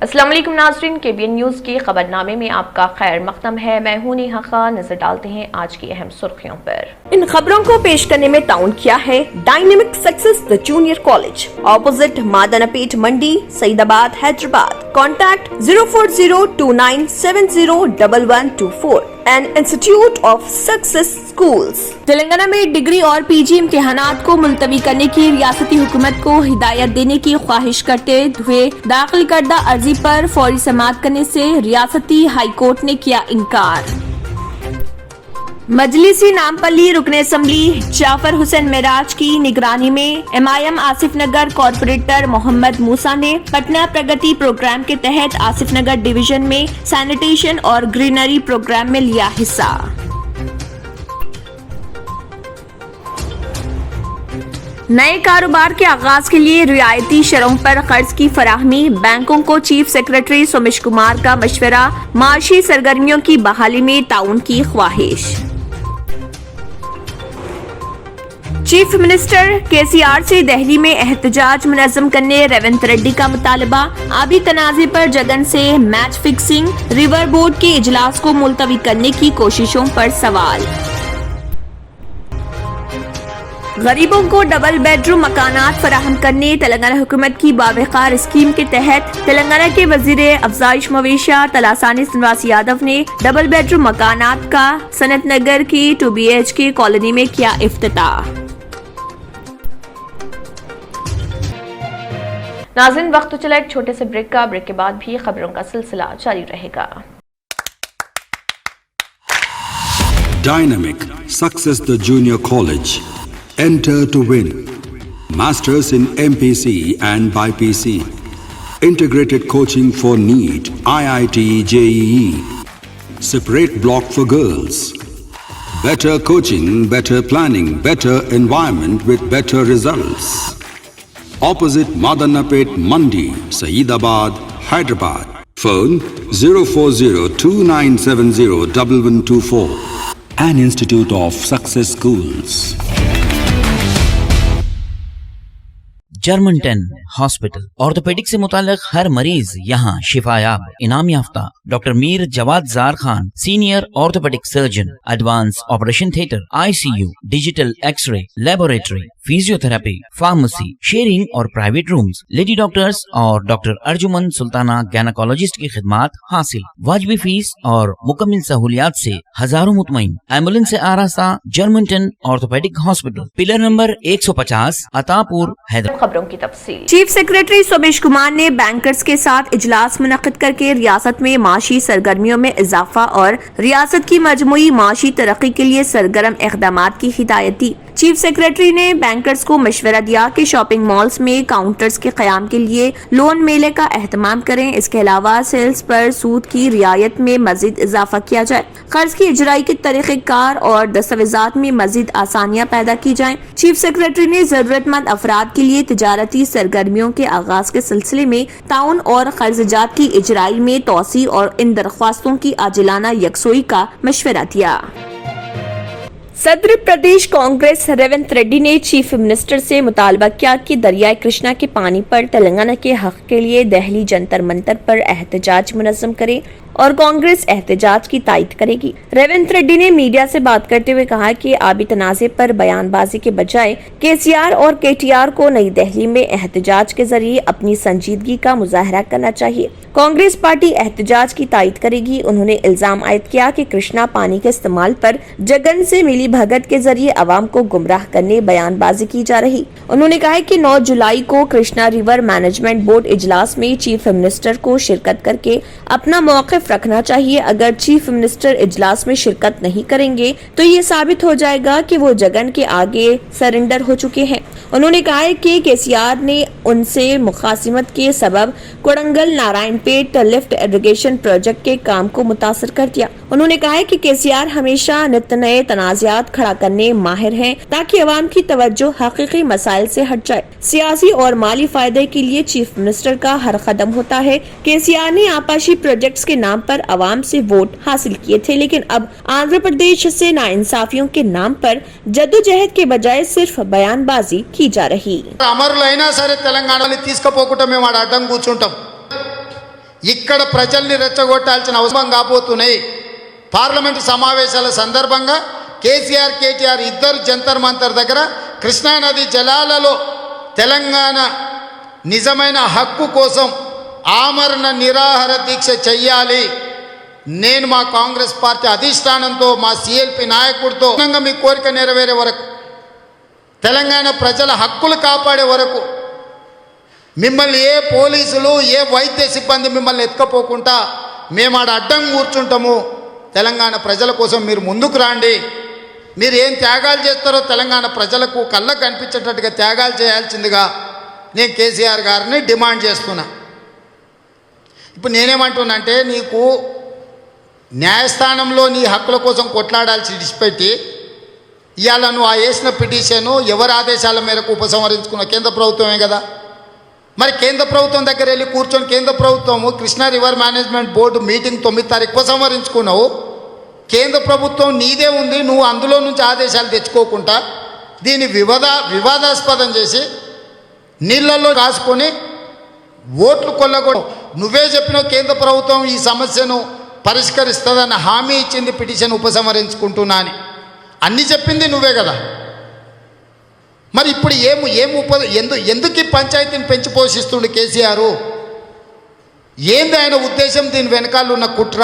अस्सलाम वालेकुम नाज़रीन, KBN न्यूज़ के खबरनामे में आपका खैर मक़दम है। मैं हूं नेहा खान। नजर डालते हैं आज की अहम सुर्खियों पर। इन खबरों को पेश करने में ताउन किया है dynamic success the junior college, opposite Madannapet Mandi, Saidabad, Hyderabad. Contact 04029701124 and institute of success schools. Telangana में डिग्री और PG इम्तिहानात को मुलतवी करने की रियासती हुकूमत को हिदायत देने की ख्वाहिश करते हुए दाखिल करदा अर्जी पर फौरी समाअत करने से रियासती हाई कोर्ट ने किया इनकार। मजलिसी नामपल्ली रुकन असम्बली जाफर हुसैन मेराज की निगरानी में MIM आसिफ नगर कॉर्पोरेटर मोहम्मद मूसा ने पटना प्रगति प्रोग्राम के तहत आसिफ नगर डिवीजन में सैनिटेशन और ग्रीनरी प्रोग्राम में लिया हिस्सा। नए कारोबार के आगाज के लिए रियायती शरहों पर कर्ज की फराहमी, बैंकों को चीफ सेक्रेटरी सोमेश कुमार का मशवरा, माशी सरगर्मियों की बहाली में ताउन की ख्वाहिश। चीफ मिनिस्टर KCR से दिल्ली में एहतजाज मुनज़्ज़म करने रेवंत रेड्डी का मुतालबा, आबी तनाज़े पर जगन से मैच फिक्सिंग, रिवर बोर्ड के इजलास को मुलतवी करने की कोशिशों पर सवाल। गरीबों को डबल बेडरूम मकानात फराहम करने तेलंगाना हुकूमत की बावकार स्कीम के तहत तेलंगाना के वजीर अफजाइश मवेशियात तलासानी श्रीनिवास यादव ने डबल बेडरूम मकानात का सनत नगर की 2 BHK कॉलोनी में किया इफ्तिताह। नाज़रीन, वक्त तो चला एक छोटे से ब्रेक का। ब्रेक के बाद भी खबरों का सिलसिला जारी रहेगा। Dynamic Success the Junior College. Enter to win. Masters in MPC and BPC. Integrated coaching for NEET, IIT, JEE. Separate block for girls. Better coaching, better planning, better environment with better results. Opposite Madanapet Mandi, Saeedabad, Hyderabad. Phone 04029701124. An Institute of Success Schools. German 10 hospital orthopaedic से मुताल्लिक हर मरीज यहाँ शिफायाब। इनाम याफ्ता doctor Mir Jawad Zar Khan, senior orthopaedic surgeon, advance operation theatre, ICU, digital x ray, laboratory, physiotherapy, pharmacy, sharing और private rooms, lady doctors और डॉक्टर अर्जुमन सुल्ताना गैनाकोलॉजिस्ट की खिदमात हासिल। वाजिबी फीस और मुकम्मल सहूलियात से हजारों मुतमईन। एम्बुलेंस से आरास्ता German 10 orthopaedic hospital, pillar number 150, Attapur, Hyderabad. खबरों की तफसील। चीफ सेक्रेटरी सोमेश कुमार ने बैंकर्स के साथ इजलास मुनक्किद करके रियासत में माशी सरगर्मियों में इजाफा और रियासत की मजमूई माशी तरक्की के लिए सरगर्म इक़दामात की हिदायत दी। चीफ सेक्रेटरी ने बैंकर्स को मशवरा दिया कि शॉपिंग मॉल्स में काउंटर्स के क़याम के लिए लोन मेले का एहतमाम करें। इसके अलावा सेल्स पर सूद की रियायत में मजीद इजाफा किया जाए। कर्ज की इजराई के तरीक़ेकार और दस्तावेजात में मजीद आसानियाँ पैदा की जाएं। चीफ सेक्रेटरी ने जरूरतमंद अफराद के लिए तिजारती सरगर्मियों के आगाज के सिलसिले में ताउन और कर्जजात की इजराई में तोसी और इन दरख्वास्तों की आजिलाना यकसोई का मशवरा दिया। सदर प्रदेश कांग्रेस रेवंत रेड्डी ने चीफ मिनिस्टर से मुतालबा किया कि दरियाए कृष्णा के पानी पर तेलंगाना के हक के लिए दिल्ली जंतर मंतर पर एहतजाज मुनज़्ज़म करे और कांग्रेस एहतजाज की तायद करेगी। रेवंत रेड्डी ने मीडिया से बात करते हुए कहा कि आबी तनाज़े पर बयानबाजी के बजाय KCR और KTR को नई दिल्ली में एहतजाज के जरिए अपनी संजीदगी का मुजाहरा करना चाहिए। कांग्रेस पार्टी एहतजाज की तायद करेगी। उन्होंने इल्जाम आयद किया कि कृष्णा पानी के इस्तेमाल पर जगन से मिली भगत के जरिए अवाम को गुमराह करने बयानबाजी की जा रही। उन्होंने कहा कि 9 जुलाई को कृष्णा रिवर मैनेजमेंट बोर्ड इजलास में चीफ मिनिस्टर को शिरकत करके अपना मौक़िफ रखना चाहिए। अगर चीफ मिनिस्टर इजलास में शिरकत नहीं करेंगे तो ये साबित हो जाएगा कि वो जगन के आगे सरेंडर हो चुके हैं। उन्होंने कहा है कि KCR ने उनसे मुखासिमत के सबब Kodangal Narayanpet lift irrigation project के काम को मुतासर कर दिया। उन्होंने कहा है कि KCR हमेशा नित नए तनाज़ात खड़ा करने माहिर हैं ताकि अवाम की तवज्जो हकीकी मसाइल से हट जाए। सियासी और माली फायदे के लिए चीफ मिनिस्टर का हर कदम होता है। KCR ने आपाशी प्रोजेक्ट्स के नाम पर अवाम से वोट हासिल किए थे, लेकिन अब आंध्र प्रदेश से नाइंसाफियों के नाम पर जद्दोजहद के बजाय सिर्फ बयानबाजी की जा रही। అమరులైనా సరే తెలంగాణని తీసుకుపోకుండా మేము అడ్డం కూర్చుంటాం। ఇక్కడ ప్రజల్ని రెచ్చగొట్టాల్సిన అవసరం కాబోతున్నాయి. పార్లమెంటు సమావేశాల సందర్భంగా కేసీఆర్ కేటీఆర్ ఇద్దరు జంతర్ మంతర్ దగ్గర కృష్ణానది జలాలలో తెలంగాణ నిజమైన హక్కు కోసం ఆమరణ నిరాహార దీక్ష చెయ్యాలి. నేను మా కాంగ్రెస్ పార్టీ అధిష్టానంతో మా సిఎల్పి నాయకుడితో మీ కోరిక నెరవేరే వరకు, తెలంగాణ ప్రజల హక్కులు కాపాడే వరకు, మిమ్మల్ని ఏ పోలీసులు ఏ వైద్య సిబ్బంది మిమ్మల్ని ఎత్తుకపోకుండా మేము ఆడ అడ్డం కూర్చుంటాము. తెలంగాణ ప్రజల కోసం మీరు ముందుకు రండి. మీరు ఏం త్యాగాలు చేస్తారో తెలంగాణ ప్రజలకు కళ్ళకు కనిపించేటట్టుగా త్యాగాలు చేయాల్సిందిగా నేను కేసీఆర్ గారిని డిమాండ్ చేస్తున్నా. ఇప్పుడు నేనేమంటున్నా అంటే, నీకు న్యాయస్థానంలో నీ హక్కుల కోసం కొట్లాడాల్సి విడిచిపెట్టి ఇవాళ నువ్వు ఆ వేసిన పిటిషను ఎవరి ఆదేశాల మేరకు ఉపసంహరించుకున్న కేంద్ర ప్రభుత్వమే కదా. మరి కేంద్ర ప్రభుత్వం దగ్గర వెళ్ళి కూర్చొని కేంద్ర ప్రభుత్వము Krishna river management board meeting 9వ తారీఖు ఉపసంహరించుకున్నావు. కేంద్ర ప్రభుత్వం నీదే ఉంది, నువ్వు అందులో నుంచి ఆదేశాలు తెచ్చుకోకుండా దీన్ని వివాదాస్పదం చేసి నీళ్ళల్లో రాసుకొని ఓట్లు కొల్లగొట్టు. నువ్వే చెప్పినావు కేంద్ర ప్రభుత్వం ఈ సమస్యను పరిష్కరిస్తుందన్న హామీ ఇచ్చింది పిటిషన్ ఉపసంహరించుకుంటున్నా అని. అన్నీ చెప్పింది నువ్వే కదా. మరి ఇప్పుడు ఎందుకు ఈ పంచాయతీని పెంచి పోషిస్తుండే కేసీఆర్? ఏంది ఆయన ఉద్దేశం? దీని వెనకాల ఉన్న కుట్ర?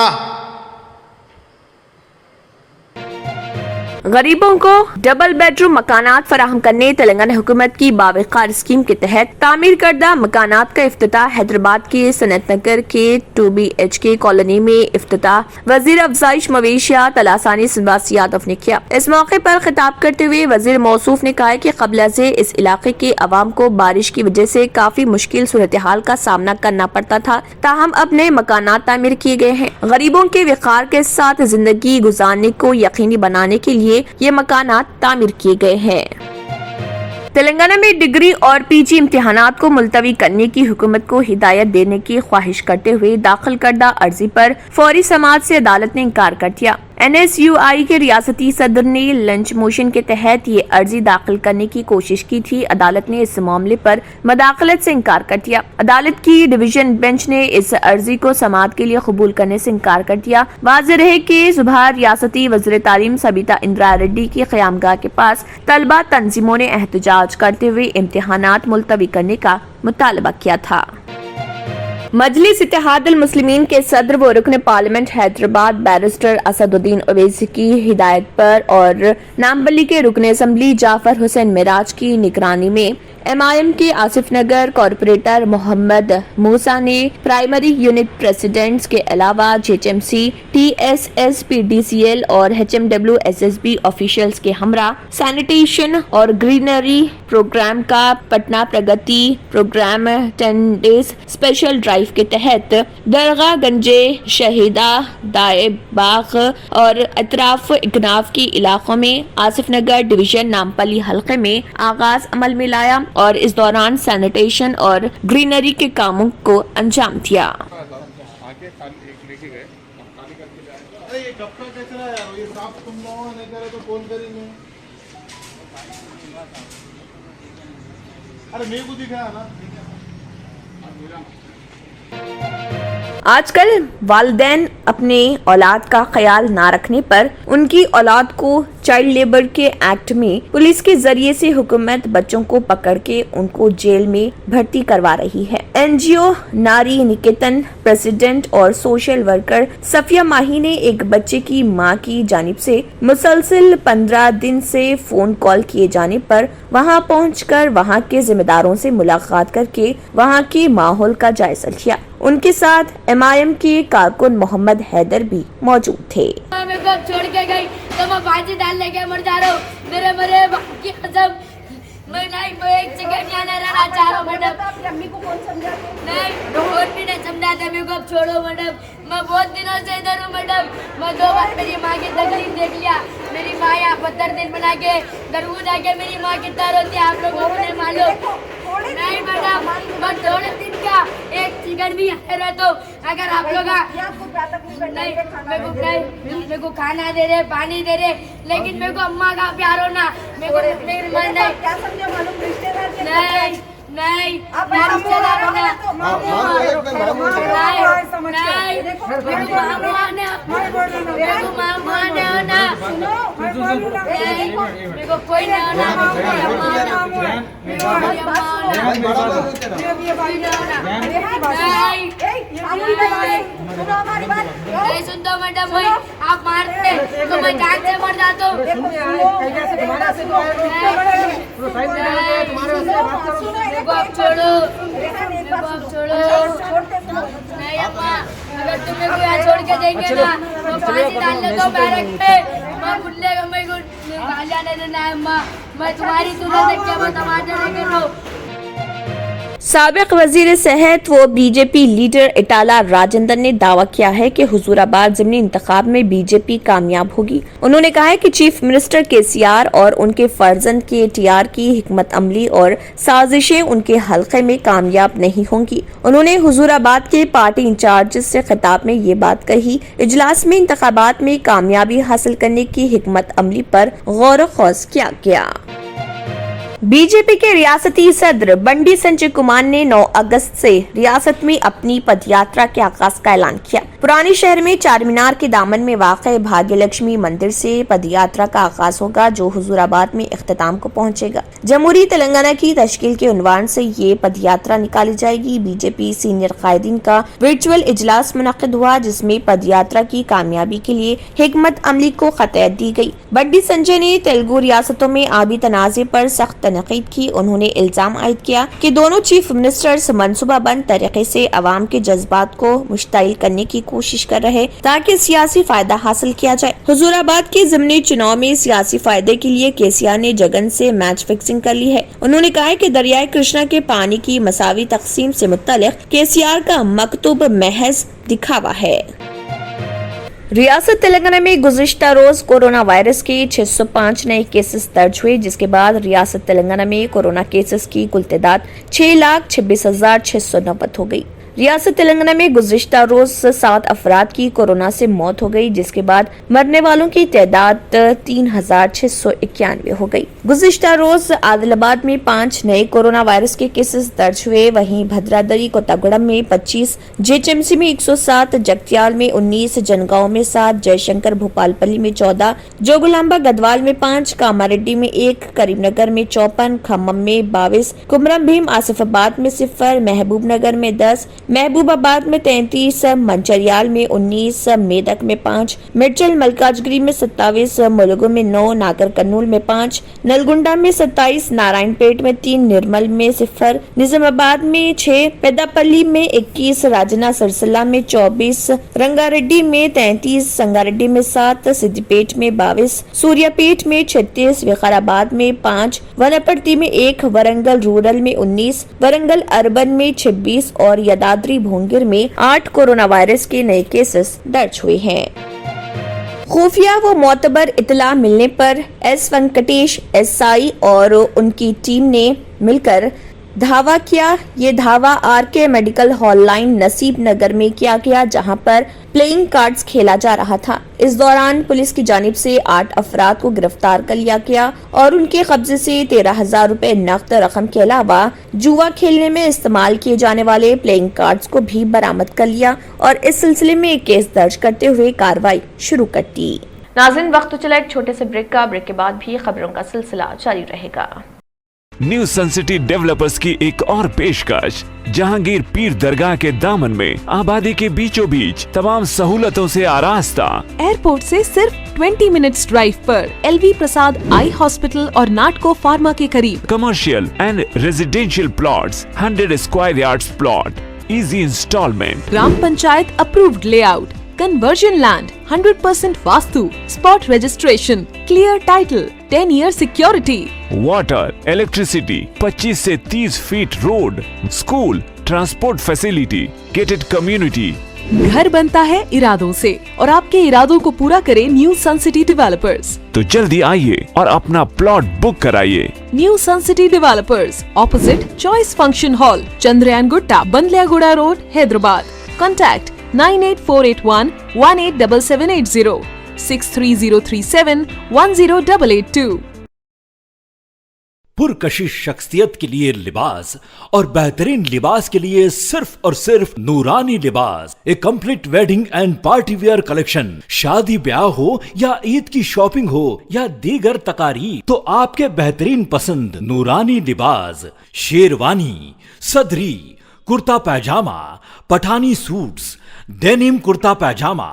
गरीबों को डबल बेडरूम मकानात फराहम करने तेलंगाना हुकूमत की बावकार स्कीम के तहत तामीर करदा मकानात का इफ्तिताह हैदराबाद के सनत नगर के 2BHK कॉलोनी में इफ्तिताह वजीर अफजाइश मवेशियात तलासानी सिलवास यादव ने किया। इस मौके पर खिताब करते हुए वजीर मौसूफ ने कहा कि क़ब्ल से इस इलाके के अवाम को बारिश की वजह से काफी मुश्किल सूरत हाल का सामना करना पड़ता था, ताहम अब नए मकानात तामीर किए गए हैं। गरीबों के विकार के साथ जिंदगी गुजारने को यकीनी बनाने के लिए ये मकानात तामीर किए गए हैं। तेलंगाना में डिग्री और पीजी इम्तिहानात को मुलतवी करने की हुकूमत को हिदायत देने की ख्वाहिश करते हुए दाखिल करदा अर्जी पर फौरी समाअत से अदालत ने इनकार कर दिया। NSUI के रियासती सदर ने लंच मोशन के तहत ये अर्जी दाखिल करने की कोशिश की थी। अदालत ने इस मामले पर मदाखलत से इनकार कर दिया। अदालत की डिवीजन बेंच ने इस अर्जी को समाअत के लिए कबूल करने से इनकार कर दिया। वाज़ेह रहे कि सुबह रियासती वज़ीर तालीम सबिता इंदिरा रेड्डी की क़यामगाह के पास तलबा तंजीमों ने एहतजाज करते हुए इम्तिहानात मुलतवी करने का मुतालबा किया था। मजलिस इत्तेहादुल मुस्लिमीन के सदर व रुकन पार्लियामेंट हैदराबाद बैरिस्टर असदुद्दीन ओवैसी की हिदायत पर और नामबली के रुकन असम्बली जाफर हुसैन मिराज की निगरानी में MIM के आसिफ नगर कॉरपोरेटर मोहम्मद मूसा ने प्राइमरी यूनिट प्रेसिडेंट्स के अलावा JHMC, TSSPDCL और HMW SSB ऑफिशियल्स के हमरा सैनिटेशन और ग्रीनरी प्रोग्राम का पटना प्रगति प्रोग्राम 10 डेज स्पेशल ड्राइव के तहत दरगाह गंजे शहीदा दाए बाग और अतराफ इकनाफ के इलाकों में आसिफ नगर डिवीजन नामपली हल्के में आगाज अमल में लाया और इस दौरान सैनिटेशन और ग्रीनरी के कामों को अंजाम दिया। आजकल वालिदैन अपने औलाद का ख्याल ना रखने पर उनकी औलाद को चाइल्ड लेबर के एक्ट में पुलिस के जरिए से हुकूमत बच्चों को पकड़ के उनको जेल में भर्ती करवा रही है। NGO नारी निकेतन प्रेसिडेंट और सोशल वर्कर सफिया माही ने एक बच्चे की मां की जानिब से मुसलसल 15 दिन से फोन कॉल किए जाने पर वहां पहुंचकर वहां के जिम्मेदारों से मुलाकात करके वहां के माहौल का जायजा लिया। उनके साथ MIM के कारकुन मोहम्मद हैदर भी मौजूद थे। मैं कब छोड़ के गई तो मैं फांसी डाल लेके मर जा रहा हूँ। मेरे बाप की कसम मैं नहीं, मैं एक सेकंड यहाँ नहीं रहना चाह रहा हूँ मैडम। अम्मी को कौन समझाते? नहीं, कोई भी नहीं समझाते। मेरे को अब छोड़ो मैडम, मैं बहुत दिनों से इधर हूँ मैडम। मैं 2 बार मेरी माँ की तकलीफ देख लिया। मेरी माँ यहाँ 15 दिन बना के दरगू जाके मेरी माँ कितना रोती है आप लोगों को नहीं मालूम। नहीं मैडम, मैं थोड़े दिन का 1 सेकंड भी यहाँ रह तो अगर आप लोग नहीं, मेरे को खाना दे रहे पानी दे रहे, लेकिन मेरे को अम्मा का प्यार होना मेरे को मेरी मन नहीं। नहीं आप मैं ऐसा रिश्तेदार बोल रहे होना हो तो मारो, नहीं मारो, नहीं एक बार मारो, नहीं समझ के। नहीं देखो, मेरे को मामू आने मेरे को मामू आने होना सुनो, मैं बोलूँ ना, नहीं मेरे को कोई नहीं होना मेरी अम्मा आना मेरी अम्मा आना कोई नहीं होना नहीं सुनो हमारी बात। नहीं सुनता मैडम भाई आप मारते तो मैं जान से मर जाता हूँ मेरे को आप छोड़ो मेरे को आप छोड़ो नहीं अम्मा अगर तुम मेरे को यहाँ छोड़ के जाएंगे ना तो फांसी डाल ले दो बैरक पे मैं बुल्ले को मेरे को गाल जाने देना है अम्मा मैं तुम्हारी तुलना देख के मैं टमाटर नहीं करूँ साबिक वजीर सेहत व बीजेपी लीडर इटाला राजेंद्र ने दावा किया है कि हुजूराबाद ज़िमनी इंतखाब में बीजेपी कामयाब होगी। उन्होंने कहा है कि चीफ मिनिस्टर केसीआर और उनके फर्जंद केटीआर की हिकमत अमली और साजिशें उनके हल्के में कामयाब नहीं होंगी। उन्होंने हुजूराबाद के पार्टी इंचार्ज से खिताब में ये बात कही। इजलास में इंतखाबात में कामयाबी हासिल करने की हिकमत अमली पर गौर खौज किया गया। बीजेपी के रियासती सदर बंडी संजय कुमार ने 9 अगस्त से रियासत में अपनी पदयात्रा के आगाज का ऐलान किया। पुरानी शहर में चार मीनार के दामन में वाक़ भाग्य लक्ष्मी मंदिर से पदयात्रा का आगाज होगा, जो हुजूराबाद में इख्तिताम को पहुंचेगा। जमहूरी तेलंगाना की तश्कील के उन्वान से ये पदयात्रा निकाली जाएगी। बीजेपी सीनियर कायदीन का वर्चुअल इजलास मुनक्किद हुआ, जिसमें पदयात्रा की कामयाबी के लिए हिकमत अमली को खतैत दी गई। बंडी संजय ने तेलुगु रियासतों में आबी तनाज़े पर सख्त तनकीद की। उन्होंने इल्जाम आयद किया कि दोनों चीफ मिनिस्टर्स मनसूबाबंद तरीके से अवाम के जज्बात को मुश्तइल करने की कोशिश कर रहे ताकि सियासी फायदा हासिल किया जाए। हुजूराबाद के ज़िमनी चुनाव में सियासी फायदे के लिए केसीआर ने जगन से मैच फिक्सिंग कर ली है। उन्होंने कहा है कि दरियाए कृष्णा के पानी की मसावी तकसीम से मुत्तलिक केसीआर का मकतूब महज दिखावा है। रियासत तेलंगाना में गुज़िश्ता रोज कोरोना वायरस के 605 नए केसेस दर्ज हुए, जिसके बाद रियासत तेलंगाना में कोरोना केसेस की कुल तादाद 6,26,690 हो गई। रियासत तेलंगाना में गुज़िश्ता रोज 7 अफराद की कोरोना से मौत हो गई, जिसके बाद मरने वालों की तादाद 3,691 हो गई। गुज़िश्ता रोज आदिलाबाद में 5 नए कोरोना वायरस के केसेस दर्ज हुए। वहीं भद्रादरी कोतागुड़म में 25, जेएचएमसी में 107, जगत्याल में 19, जनगांव में 7, जयशंकर भोपालपल्ली में 14, जोगुलांबा गदवाल में 5, कामारेड्डी में 1, करीमनगर में 54, खम्मम में 22, कुमरम भीम आसिफाबाद में 0, महबूब नगर में 10, महबूबाबाद में 33, मंचरियाल में 19, मेदक में 5, मिर्चल मलकाजगिरी में 27, मुलुगु में 9, नागर कन्नूल में 5, नलगुंडा में 27, नारायणपेट में 3, निर्मल में 0, निजामाबाद में 6, पेदापल्ली में 21, राजना सरसला में 24, रंगारेड्डी में 33, संगारेड्डी में 7, सिद्दीपेट में 22, सूर्यापेट में 36, विकाराबाद में 5, वनपर्ती में 1, वरंगल रूरल में 19, वरंगल अर्बन में 26 और यदाद्री भोंगिर में 8 कोरोना वायरस के नए केसेस दर्ज हुए हैं। खुफिया व मोतबर इतला मिलने पर एस वेंकटेश एसआई और उनकी टीम ने मिलकर धावा किया। ये धावा आरके मेडिकल हॉल लाइन नसीब नगर में किया गया, जहां पर प्लेइंग कार्ड्स खेला जा रहा था। इस दौरान पुलिस की जानिब से 8 अफराद को गिरफ्तार कर लिया गया और उनके कब्जे से 13,000 रुपए नकद रकम के अलावा जुआ खेलने में इस्तेमाल किए जाने वाले प्लेइंग कार्ड्स को भी बरामद कर लिया और इस सिलसिले में एक केस दर्ज करते हुए कार्रवाई शुरू कर दी। नाज़रीन, वक्त तो चला एक छोटे से ब्रेक का। ब्रेक के बाद भी खबरों का सिलसिला जारी रहेगा। न्यू सन सिटी डेवलपर्स की एक और पेशकश, जहांगीर पीर दरगाह के दामन में आबादी के बीचों बीच तमाम सहूलतों से आरास्ता। एयरपोर्ट से सिर्फ 20 मिनट्स ड्राइव पर LV प्रसाद आई हॉस्पिटल और नाटको फार्मा के करीब। Commercial and residential plots, 100 square yards plot, easy installment, gram panchayat approved layout, conversion land, 100% vastu, spot registration, clear title, 10 year security, water, electricity, 25 से 30 feet road, school, transport facility, gated community. घर बनता है इरादों से और आपके इरादों को पूरा करे न्यू सन सिटी डेवलपर्स। तो जल्दी आइए और अपना प्लॉट बुक कराइए। New sun city developers, opposite choice function hall, Chandrayangutta, Bandlaguda road, Hyderabad. Contact 98481 187780, 63037 10882। पुरकशिश शख्सियत के लिए लिबास और बेहतरीन लिबास के लिए सिर्फ और सिर्फ Noorani Libas, a complete wedding and party wear collection. शादी ब्याह हो या ईद की शॉपिंग हो या दीगर तकारीब, तो आपके बेहतरीन पसंद नूरानी लिबास, शेरवानी, सदरी, kurta pyjama, Pathani suits, denim kurta pyjama,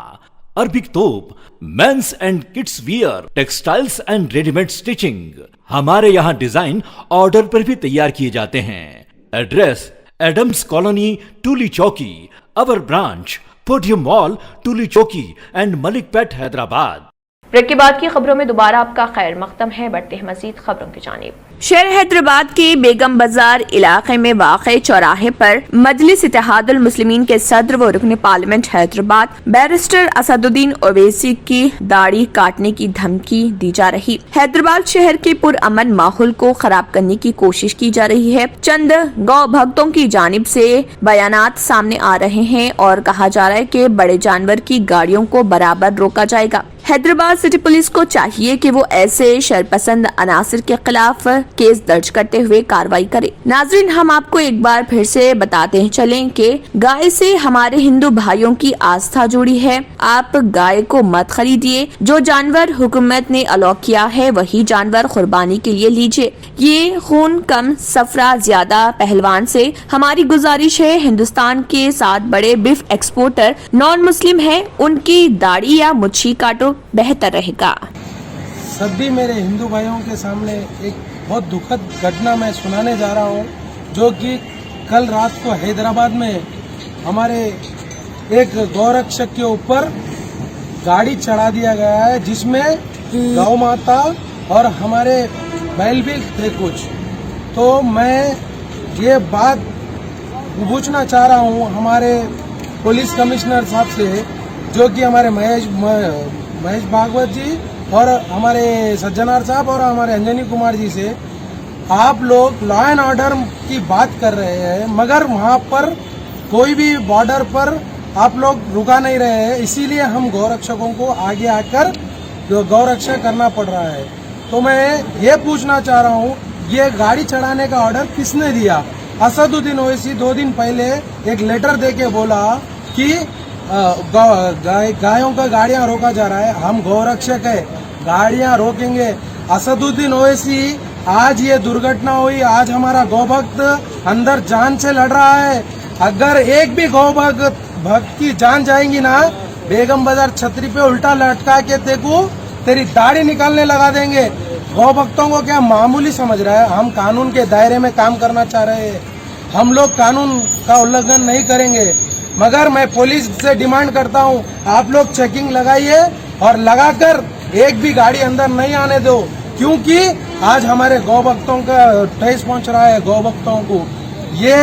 Arabic तोप, men's and kids wear, textiles and readymade stitching. हमारे यहाँ डिजाइन ऑर्डर पर भी तैयार किए जाते हैं। एड्रेस एडम्स कॉलोनी, टूली चौकी, अवर ब्रांच पोडियम मॉल, टूली चौकी एंड मलिकपेट, हैदराबाद। ब्रेक के बाद की खबरों में दोबारा आपका खैर मकदम है। बढ़ते हैं मजीद खबरों की जानिब। शहर हैदराबाद के बेगम बाजार इलाके में वाक़े चौराहे पर मजलिस इत्तेहादुल मुस्लिमीन के सदर व रुकन पार्लियामेंट हैदराबाद बैरिस्टर असदुद्दीन ओवैसी की दाढ़ी काटने की धमकी दी जा रही। हैदराबाद शहर के पुरअमन माहौल को खराब करने की कोशिश की जा रही है। चंद गौ भक्तों की जानिब से बयानात सामने आ रहे हैं और कहा जा रहा है कि बड़े जानवर की गाड़ियों को बराबर रोका जाएगा। हैदराबाद सिटी पुलिस को चाहिए कि वो ऐसे शरपसंद अनासिर के खिलाफ केस दर्ज करते हुए कार्रवाई करे। नाजरीन, हम आपको एक बार फिर से बताते चलें कि गाय से हमारे हिंदू भाइयों की आस्था जुड़ी है। आप गाय को मत खरीदिए। जो जानवर हुकूमत ने अलाउ किया है वही जानवर कुर्बानी के लिए लीजिए। ये खून कम सफरा ज्यादा पहलवान से हमारी गुजारिश है। हिंदुस्तान के 7 बड़े बीफ एक्सपोर्टर नॉन मुस्लिम है, उनकी दाढ़ी या मुच्छी काटो, बेहतर रहेगा। सभी मेरे हिंदू भाइयों के सामने एक बहुत दुखद घटना मैं सुनाने जा रहा हूँ, जो कि कल रात को हैदराबाद में हमारे एक गौरक्षक के ऊपर गाड़ी चढ़ा दिया गया है, जिसमें गौ माता और हमारे बैल भी थे कुछ। तो मैं ये बात पूछना चाह रहा हूँ हमारे पुलिस कमिश्नर साहब से, जो कि हमारे महेश भागवत जी और हमारे सज्जनार साहब और हमारे अंजनी कुमार जी से, आप लोग लॉ एंड ऑर्डर की बात कर रहे हैं मगर वहाँ पर कोई भी बॉर्डर पर आप लोग रुका नहीं रहे हैं। इसीलिए हम गौरक्षकों को आगे आकर गौरक्षा करना पड़ रहा है। तो मैं ये पूछना चाह रहा हूँ, ये गाड़ी चढ़ाने का ऑर्डर किसने दिया? असदुद्दीन ओवैसी 2 दिन पहले एक लेटर देके बोला कि गायों का गाड़ियां रोका जा रहा है। हम गौरक्षक है, गाड़ियां रोकेंगे। असदुद्दीन ओवैसी, आज ये दुर्घटना हुई, आज हमारा गौभक्त अंदर जान से लड़ रहा है। अगर एक भी गौभक्त की जान जाएगी ना, बेगम बाजार छतरी पे उल्टा लटका के तेरी दाढ़ी निकालने लगा देंगे। गौभक्तों को क्या मामूली समझ रहा है? हम कानून के दायरे में काम करना चाह रहे हैं। हम लोग कानून का उल्लंघन नहीं करेंगे, मगर मैं पुलिस से डिमांड करता हूं, आप लोग चेकिंग लगाइए और लगाकर एक भी गाड़ी अंदर नहीं आने दो, क्योंकि आज हमारे गौ भक्तों का ठेस पहुंच रहा है। गौ भक्तों को ये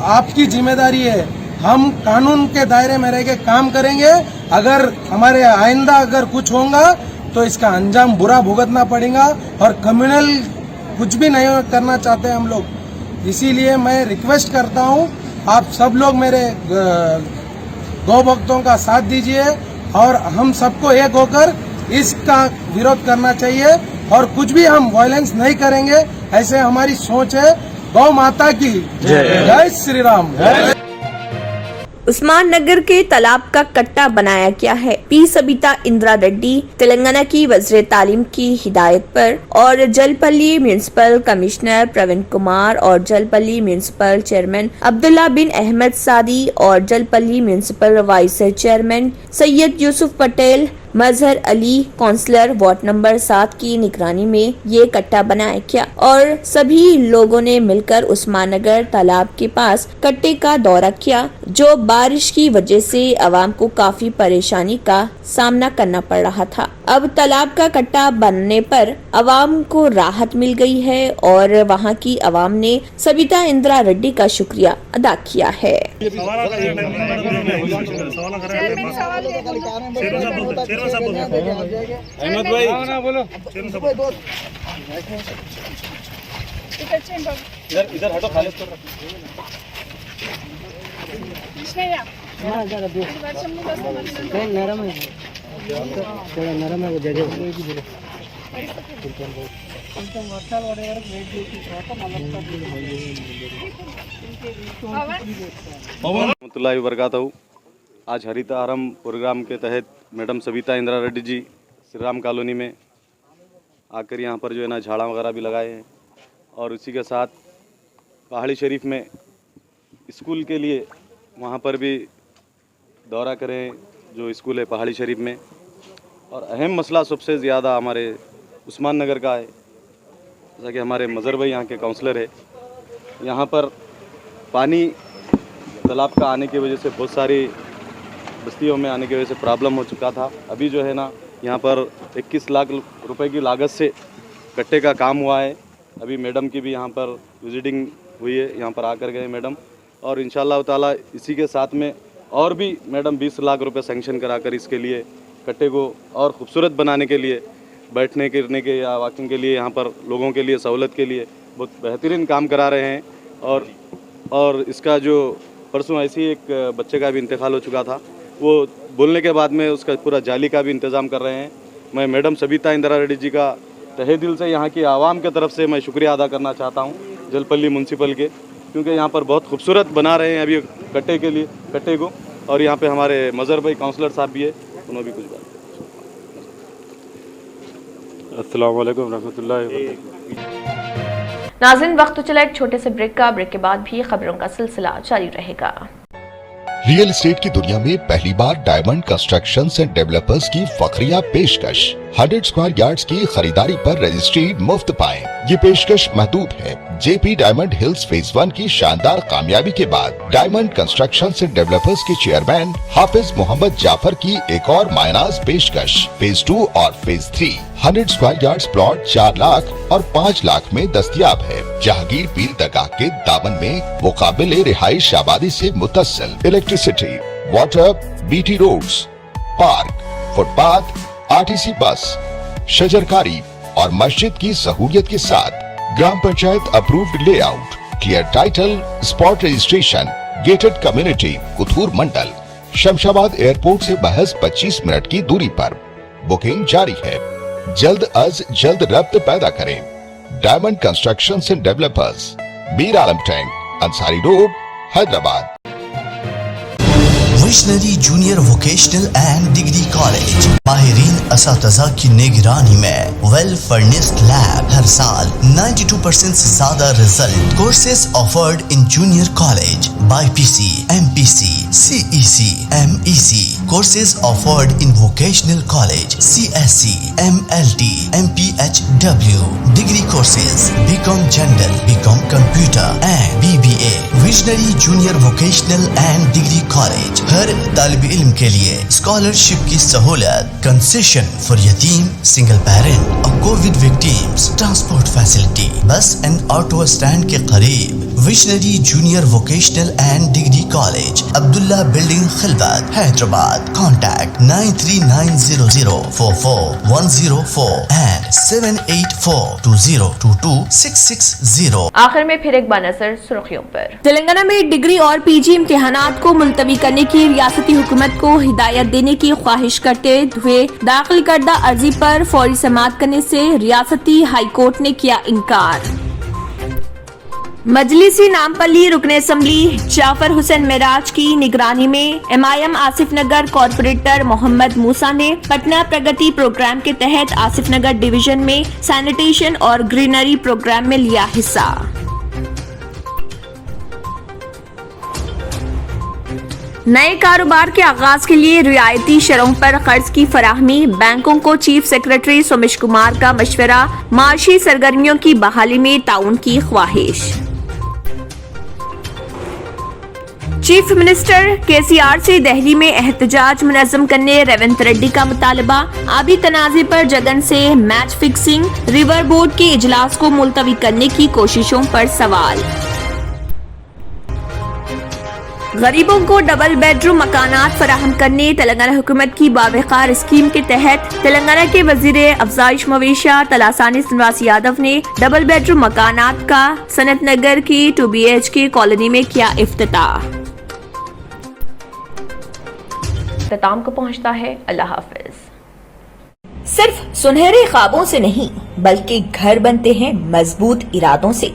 आपकी जिम्मेदारी है। हम कानून के दायरे में रह के काम करेंगे। अगर हमारे आइंदा अगर कुछ होगा तो इसका अंजाम बुरा भुगतना पड़ेगा, और कम्युनल कुछ भी नहीं करना चाहते हम लोग। इसीलिए मैं रिक्वेस्ट करता हूं, आप सब लोग मेरे गौ भक्तों का साथ दीजिए और हम सबको एक होकर इसका विरोध करना चाहिए, और कुछ भी हम वायलेंस नहीं करेंगे, ऐसे हमारी सोच है। गौ माता की जय श्री राम। उस्मान नगर के तालाब का कट्टा बनाया गया है। पी सबिता इंदिरा रेड्डी तेलंगाना की वज़ीर तालीम की हिदायत पर और जलपल्ली म्यूनिसिपल कमिश्नर प्रवीण कुमार और जलपल्ली म्यूनिसिपल चेयरमैन अब्दुल्ला बिन अहमद सादी और Jalpally municipal vice chairman Syed Yousuf Patel, Mazhar Ali councillor ward number 7 की निगरानी में ये कट्टा बनाया गया और सभी लोगों ने मिलकर उस्मान नगर तालाब के पास कट्टे का दौरा किया, जो बारिश की वजह से आवाम को काफी परेशानी का सामना करना पड़ रहा था। अब तालाब का कट्टा बनने पर आवाम को राहत मिल गई है और वहां की आवाम ने सबिता इंदिरा रेड्डी का शुक्रिया अदा किया है। अहमद भाई बोलो। इधर हटो, खाली नरम है, नरम है जगह। रहमतुल्लाहि व बरकातहू। आज हरितारम प्रोग्राम के तहत मैडम सविता इंदिरा रेड्डी जी श्री राम कॉलोनी में आकर यहाँ पर जो है ना झाड़ा वगैरह भी लगाए हैं और उसी के साथ पहाड़ी शरीफ में स्कूल के लिए वहाँ पर भी दौरा करें जो स्कूल है पहाड़ी शरीफ में। और अहम मसला सबसे ज़्यादा हमारे उस्मान नगर का है, जैसा कि हमारे मज़हर भाई यहाँ के काउंसलर है। यहाँ पर पानी तालाब का आने की वजह से बहुत सारी बस्तियों में आने की वजह से प्रॉब्लम हो चुका था। अभी जो है ना यहाँ पर 21 लाख रुपए की लागत से कट्टे का काम हुआ है। अभी मैडम की भी यहाँ पर विजिटिंग हुई है, यहाँ पर आकर गए मैडम, और इंशाअल्लाह ताला इसी के साथ में और भी मैडम 20 लाख रुपए सैंक्शन कराकर इसके लिए कट्टे को और ख़ूबसूरत बनाने के लिए, बैठने गिरने के या वॉकिंग के लिए, यहाँ पर लोगों के लिए सहूलत के लिए बहुत बेहतरीन काम करा रहे हैं। और इसका जो परसों ऐसी एक बच्चे का भी इंतकाल हो चुका था, वो बोलने के बाद में उसका पूरा जाली का भी इंतज़ाम कर रहे हैं। मैं मैडम सविता इंदिरा रेड्डी जी का तहे दिल से यहाँ की आवाम की तरफ से मैं शुक्रिया अदा करना चाहता हूँ, जलपल्ली म्यूनसिपल के, क्योंकि यहाँ पर बहुत खूबसूरत बना रहे हैं अभी कट्टे को। और यहाँ पे हमारे मज़हर भाई काउंसलर साहब भी है, उन्होंने भी कुछ बात। अस्सलाम वालेकुम रहमतुल्लाहि व बरकातहू। नाज़रीन, वक्त तो चला एक छोटे से ब्रेक का। ब्रेक के बाद भी खबरों का सिलसिला जारी रहेगा। रियल एस्टेट की दुनिया में पहली बार डायमंड कंस्ट्रक्शन एंड डेवलपर्स की फखरिया पेशकश। 100 स्क्वायर यार्ड्स की खरीदारी पर रजिस्ट्री मुफ्त पाएं। ये पेशकश महदूद है। जेपी डायमंड हिल्स फेज 1 की शानदार कामयाबी के बाद डायमंड कंस्ट्रक्शन एंड डेवलपर्स के चेयरमैन हाफिज मोहम्मद जाफर की एक और मायनाज पेशकश। फेज 2 और phase 3 100 square yards plot 4 lakh और 5 लाख में दस्तयाब है। जहांगीर पीर दरगाह के दामन में वो काबिल रिहाइश आबादी से मुत्तसिल electricity, water, BT roads, park, footpath, RTC bus, शजरकारी और मस्जिद की सहूलियत के साथ ग्राम panchayat approved layout, clear title, spot registration, gated community, Kothur mandal, Shamshabad airport से महज 25 मिनट की दूरी पर। बुकिंग जारी है। जल्द अज जल्द रब्त पैदा करें। Diamond construction and developers, Mir Alam tank, Ansari road, Hyderabad. Visionary junior vocational and degree college माहिरीन असातिज़ा की निगरानी में वेल फर्निश्ड लैब, हर साल 92% से ज्यादा result. Courses offered in junior college, BPC, MPC, CEC, MEC. Courses offered in vocational college, CSC, MLT, MPHW. Degree courses, BCom General, BCom Computer and BBA. Visionary Junior Vocational and Degree College. हर तालिब इल्म के लिए scholarship की सहूलत, concession for यतीम, single parent और Covid victims, transport facility, बस and auto stand के करीब। Visionary junior vocational and degree college, Abdullah building, Khilwat, Hyderabad. Contact 939044104 and 7842022660। आखिर में फिर एक बार नजर सुर्खियों पर। तेलंगाना में डिग्री और पीजी इम्तिहानात को मुलतवी करने की रियासती हुकूमत को हिदायत देने की ख्वाहिश करते हुए दाखिल करदा अर्जी पर फौरी समाअत करने से रियासती हाई कोर्ट ने किया इनकार। मजलिसी नामपल्ली रुकन असम्बली जाफर हुसैन मेराज की निगरानी में MIM आसिफ नगर कॉर्पोरेटर मोहम्मद मूसा ने पटना प्रगति प्रोग्राम के तहत आसिफ नगर डिवीजन में सैनिटेशन और ग्रीनरी प्रोग्राम में लिया हिस्सा। नए कारोबार के आगाज के लिए रियायती शरहों पर कर्ज की फराहमी, बैंकों को चीफ सेक्रेटरी सोमेश कुमार का मशवरा, माशी सरगर्मियों की बहाली में ताउन की ख्वाहिश। चीफ मिनिस्टर KCR से दिल्ली में एहतजाज मुनज़्ज़म करने रेवंत रेड्डी का मुतालबा, आबी तनाज़े पर जगन से मैच फिक्सिंग, रिवर बोर्ड के इजलास को मुलतवी करने की कोशिशों पर सवाल। गरीबों को डबल बेडरूम मकानात फराहम करने तेलंगाना हुकूमत की बावकार स्कीम के तहत तेलंगाना के वजीर अफजाइश मवेशियात तलासानी श्रीनिवास यादव ने डबल बेडरूम मकानात का सनत नगर की 2 BHK कॉलोनी में किया इफ्तिताह। इख्तिताम को पहुंचता है। अल्लाह हाफिज। सिर्फ सुनहरे ख्वाबों से नहीं बल्कि घर बनते हैं मजबूत इरादों से।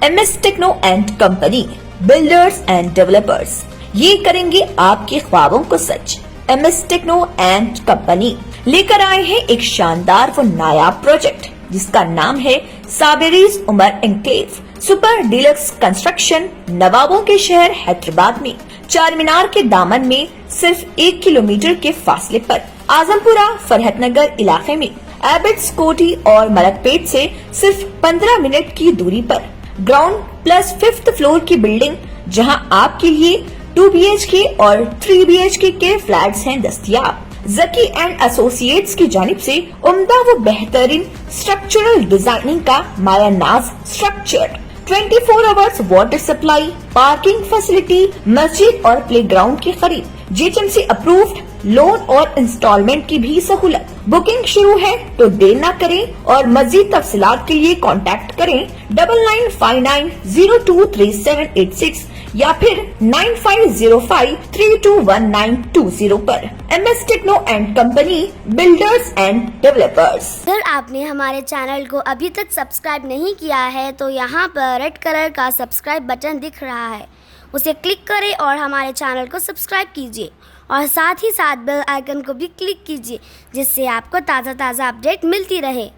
MS techno and company, builders and developers, ये करेंगे आपके ख्वाबों को सच। MS टेक्नो एंड कंपनी लेकर आए हैं एक शानदार व नायाब प्रोजेक्ट जिसका नाम है Saberi's Umar enclave super deluxe construction, नवाबों के शहर हैदराबाद में, चार मीनार के दामन में, सिर्फ 1 किलोमीटर के फासले पर, आजमपुरा फरहतनगर इलाके में, एबिट्स कोठी और मलकपेट से सिर्फ 15 मिनट की दूरी पर, ग्राउंड प्लस 5th फ्लोर की बिल्डिंग जहां आपके लिए 2 BHK और 3 BHK के फ्लैट्स हैं दस्तयाब। जकी एंड एसोसिएट्स की जानिब से उम्दा व बेहतरीन स्ट्रक्चरल डिजाइनिंग का मायानाज structure, 24 hours water supply, parking facility, मस्जिद और प्लेग्राउंड की खरीद, GHMC अप्रूव्ड लोन और इंस्टॉलमेंट की भी सहूलत। बुकिंग शुरू है तो देर न करें और मजीद तफसीलात के लिए कांटेक्ट करें 9959023786 या फिर 9505321920 पर। MS techno and company, builders and developers. अगर आपने हमारे चैनल को अभी तक सब्सक्राइब नहीं किया है तो यहाँ पर रेड कलर का सब्सक्राइब बटन दिख रहा है, उसे क्लिक करें और हमारे चैनल को सब्सक्राइब कीजिए और साथ ही साथ बेल आइकन को भी क्लिक कीजिए जिससे आपको ताज़ा अपडेट मिलती रहे।